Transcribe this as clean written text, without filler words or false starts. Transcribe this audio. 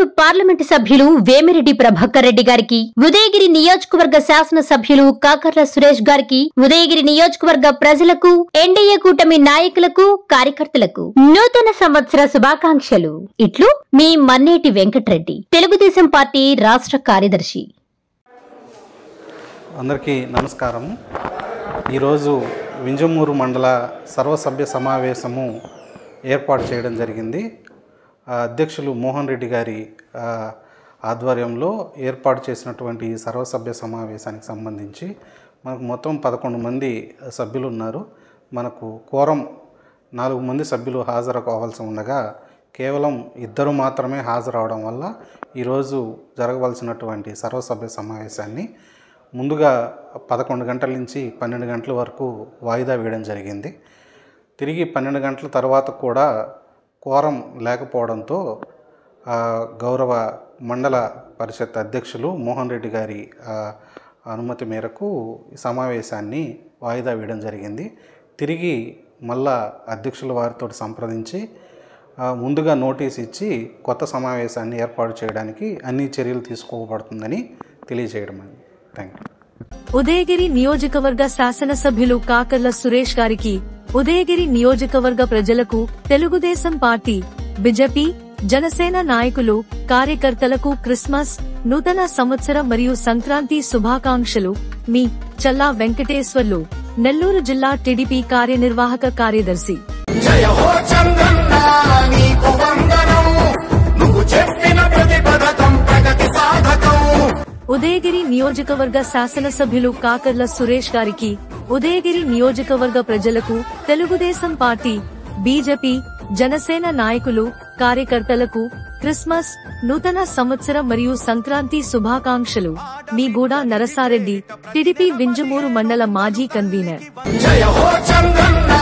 Nellore parliament సభ్యులు వేమిరెడ్డి ప్రభాకర్ రెడ్డి గారికి, ఉదయగిరి నియోజకవర్గ శాసన సభ్యులు కాకర్ల సురేష్ గారికి, ఉదయగిరి నియోజకవర్గ ప్రజలకు, ఎన్డీఏ కూటమి నాయకులకు, కార్యకర్తలకు నూతన సంవత్సర శుభాకాంక్షలు. ఇట్లు మీ మన్నేటి వెంకటరెడ్డి, తెలుగుదేశం పార్టీ రాష్ట్ర కార్యదర్శి. అందరికీ నమస్కారం. ఈరోజు వింజమూరు మండల సర్వసభ్య సమావేశము ఏర్పాటు చేయడం జరిగింది. అధ్యక్షులు మోహన్ రెడ్డి గారి ఆధ్వర్యంలో ఏర్పాటు చేసినటువంటి సర్వసభ్య సమావేశానికి సంబంధించి మనకు మొత్తం 11 మంది సభ్యులు ఉన్నారు. మనకు కోరం 4 మంది సభ్యులు హాజరు కావాల్సి ఉండగా కేవలం 2 మాత్రమే హాజరవడం వల్ల ఈరోజు జరగవలసినటువంటి సర్వసభ్య సమావేశాన్ని ముందుగా 11 గంటల నుంచి 12 గంటల వరకు వాయిదా వేయడం జరిగింది. తిరిగి 12 గంటల తర్వాత కూడా కోరం లేకపోవడంతో గౌరవ మండల పరిషత్ అధ్యక్షులు మోహన్ రెడ్డి గారి అనుమతి మేరకు ఈ సమావేశాన్ని వాయిదా వేయడం జరిగింది. తిరిగి మళ్ళా అధ్యక్షుల వారితో సంప్రదించి ముందుగా నోటీస్ ఇచ్చి కొత్త సమావేశాన్ని ఏర్పాటు చేయడానికి అన్ని చర్యలు తీసుకోబడుతుందని తెలియజేయడం. Thank you. ఉదయగిరి నియోజకవర్గ శాసనసభ్యులు కాకర్ల సురేష్ గారికి, ఉదయగిరి నియోజకవర్గ ప్రజలకు, తెలుగుదేశం పార్టీ, బీజేపీ, జనసేన నాయకులు, కార్యకర్తలకు క్రిస్మస్, నూతన సంవత్సరం మరియు సంక్రాంతి శుభాకాంక్షలు. మీ చల్లా వెంకటేశ్వర్లు, నెల్లూరు జిల్లా టీడీపీ కార్యనిర్వాహక కార్యదర్శి. జయ హో చంద్రన్న నీకు వందనం, నువ్వు చెప్పిన ప్రతి పథకం ప్రగతి సాధకం. ఉదయగిరి నియోజకవర్గ శాసనసభ్యులు కాకర్ల సురేష్ గారికి, ఉదయగిరి నియోజకవర్గ ప్రజలకు, తెలుగుదేశం పార్టీ, బీజేపీ, జనసేన నాయకులు, కార్యకర్తలకు క్రిస్మస్, నూతన సంవత్సరం మరియు సంక్రాంతి శుభాకాంక్షలు. మీ గూడ నరసారెడ్డి, టీడీపీ వింజమూరు మండల మాజీ కన్వీనర్. జయ హో చంద్రన్న